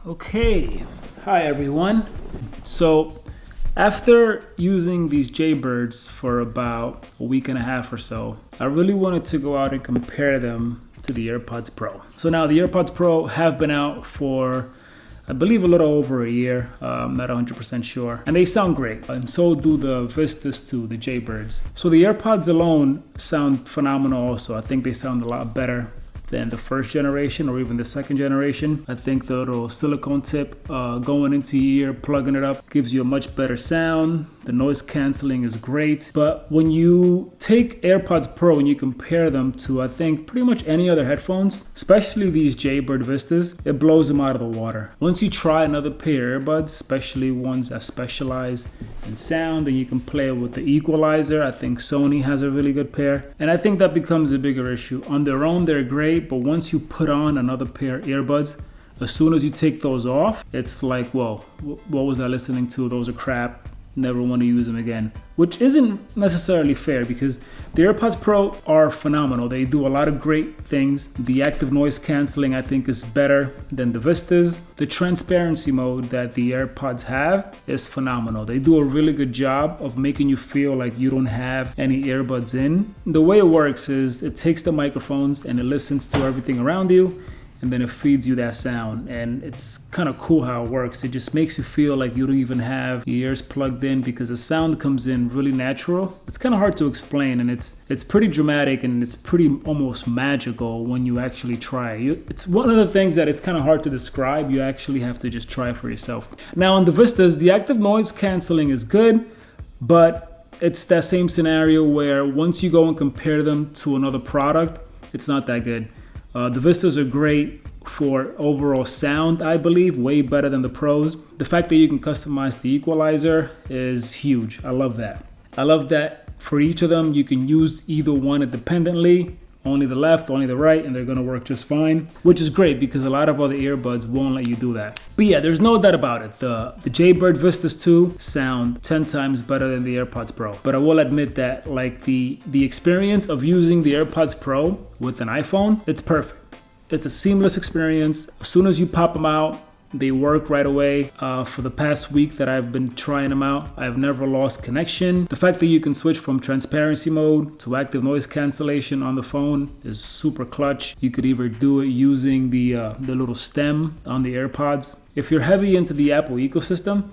Okay, hi everyone. So after using these Jaybirds for about a week and a half or so, I really wanted to go out and compare them to the AirPods Pro. So now the AirPods Pro have been out for I believe a little over a year, I'm not 100% sure. And they sound great, and so do the Vistas too, the Jaybirds. So the AirPods alone sound phenomenal also. I think they sound a lot better than the first generation or even the second generation. I think the little silicone tip going into your ear, plugging it up, gives you a much better sound. The noise canceling is great. But when you take AirPods Pro and you compare them to, I think, pretty much any other headphones, especially these Jaybird Vistas, it blows them out of the water. Once you try another pair of earbuds, especially ones that specialize in sound and you can play with the equalizer, I think Sony has a really good pair. And I think that becomes a bigger issue. On their own, they're great, but once you put on another pair of earbuds, as soon as you take those off, it's like, whoa, what was I listening to? Those are crap. Never want to use them again, which isn't necessarily fair because the AirPods Pro are phenomenal. They do a lot of great things. The active noise canceling, I think, is better than the Vistas. The transparency mode that the AirPods have is phenomenal. They do a really good job of making you feel like you don't have any earbuds in. The way it works is it takes the microphones and it listens to everything around you, and then it feeds you that sound. And it's kind of cool how it works. It just makes you feel like you don't even have your ears plugged in because the sound comes in really natural. It's kind of hard to explain, and it's pretty dramatic, and it's pretty almost magical when you actually try it. It's one of the things that it's kind of hard to describe. You actually have to just try it for yourself. Now on the Vistas, the active noise canceling is good, but it's that same scenario where once you go and compare them to another product, it's not that good. The Vistas are great for overall sound, I believe, way better than the Pros. The fact that you can customize the equalizer is huge. I love that. I love that for each of them, you can use either one independently, only the left, only the right, and they're gonna work just fine, which is great because a lot of other earbuds won't let you do that. But yeah, there's no doubt about it. The Jaybird Vistas 2 sound 10 times better than the AirPods Pro. But I will admit that like the experience of using the AirPods Pro with an iPhone, it's perfect. It's a seamless experience. As soon as you pop them out, they work right away. For the past week that I've been trying them out, I've never lost connection. The fact that you can switch from transparency mode to active noise cancellation on the phone is super clutch. You could either do it using the little stem on the AirPods. If you're heavy into the Apple ecosystem,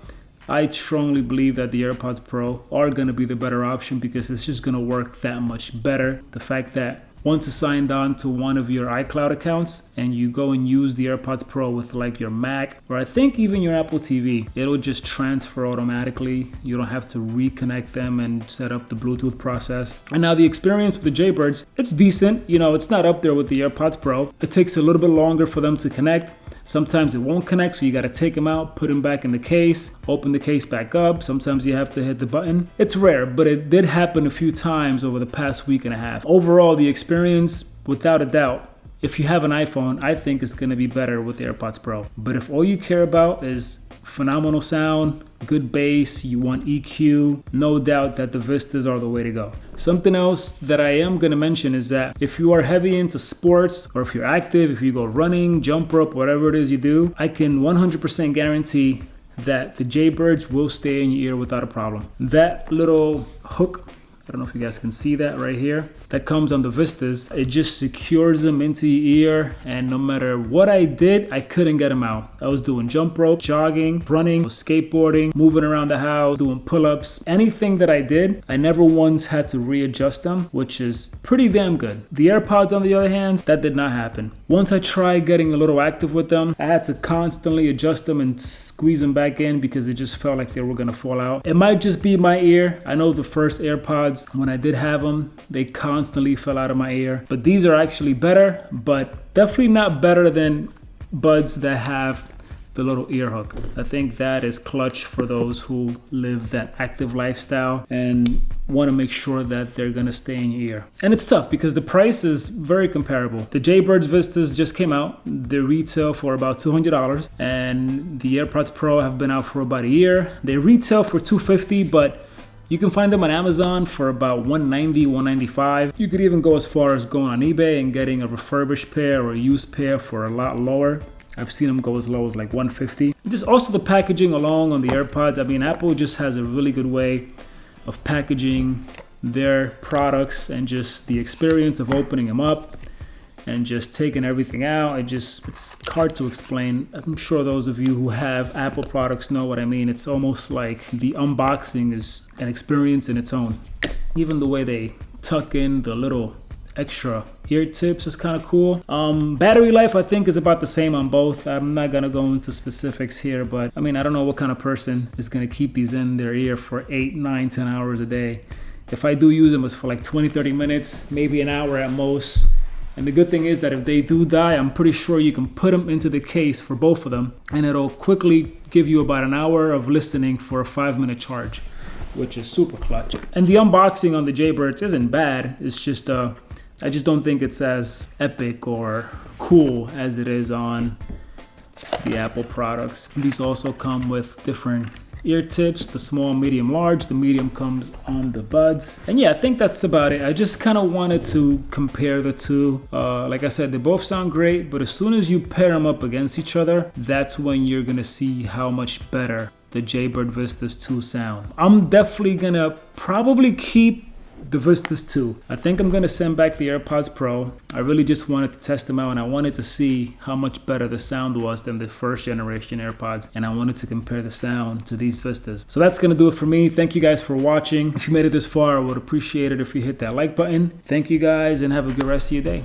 I strongly believe that the AirPods Pro are gonna be the better option because it's just gonna work that much better. The fact that once it's signed on to one of your iCloud accounts and you go and use the AirPods Pro with like your Mac or I think even your Apple TV, it'll just transfer automatically. You don't have to reconnect them and set up the Bluetooth process. And now the experience with the Jaybirds, it's decent. You know, it's not up there with the AirPods Pro. It takes a little bit longer for them to connect. Sometimes it won't connect, so you got to take them out, put them back in the case, open the case back up. Sometimes you have to hit the button. It's rare, but it did happen a few times over the past week and a half. Overall, the experience, without a doubt, if you have an iPhone, I think it's going to be better with the AirPods Pro. But if all you care about is phenomenal sound, good bass, you want EQ, no doubt that the Vistas are the way to go. Something else that I am going to mention is that if you are heavy into sports or if you're active, if you go running, jump rope, whatever it is you do, I can 100% guarantee that the Jaybirds will stay in your ear without a problem. That little hook, I don't know if you guys can see that right here, that comes on the Vistas, it just secures them into your ear, and no matter what I did, I couldn't get them out. I was doing jump rope, jogging, running, skateboarding, moving around the house, doing pull-ups. Anything that I did, I never once had to readjust them, which is pretty damn good. The AirPods, on the other hand, that did not happen. Once I tried getting a little active with them, I had to constantly adjust them and squeeze them back in because it just felt like they were gonna fall out. It might just be my ear. I know the first AirPods, when I did have them, they constantly fell out of my ear. But these are actually better, but definitely not better than buds that have the little ear hook. I think that is clutch for those who live that active lifestyle and want to make sure that they're gonna stay in your ear. And it's tough because the price is very comparable. The Jaybird Vistas just came out. They retail for about $200, and the AirPods Pro have been out for about a year. They retail for $250, but you can find them on Amazon for about $190, $195. You could even go as far as going on eBay and getting a refurbished pair or a used pair for a lot lower. I've seen them go as low as like $150. Just also the packaging along on the AirPods. I mean, Apple just has a really good way of packaging their products and just the experience of opening them up and just taking everything out. It's hard to explain. I'm sure those of you who have Apple products know what I mean. It's almost like the unboxing is an experience in its own. Even the way they tuck in the little extra ear tips is kind of cool. Battery life I think is about the same on both. I'm not gonna go into specifics here, but I mean, I don't know what kind of person is gonna keep these in their ear for 8, 9, 10 hours a day. If I do use them, it's for like 20, 30 minutes, maybe an hour at most. And the good thing is that if they do die, I'm pretty sure you can put them into the case for both of them, and it'll quickly give you about an hour of listening for a 5-minute charge, which is super clutch. And the unboxing on the Jaybirds isn't bad. It's just, I just don't think it's as epic or cool as it is on the Apple products. These also come with different ear tips, the small, medium, large. The medium comes on the buds. And yeah, I think that's about it. I just kind of wanted to compare the two. Like I said, they both sound great, but as soon as you pair them up against each other, that's when you're gonna see how much better the Jaybird Vistas 2 sound. I'm definitely gonna probably keep the Vistas 2. I think I'm gonna send back the AirPods Pro. I really just wanted to test them out, and I wanted to see how much better the sound was than the first generation AirPods, and I wanted to compare the sound to these Vistas. So that's gonna do it for me. Thank you guys for watching. If you made it this far, I would appreciate it if you hit that like button. Thank you guys, and have a good rest of your day.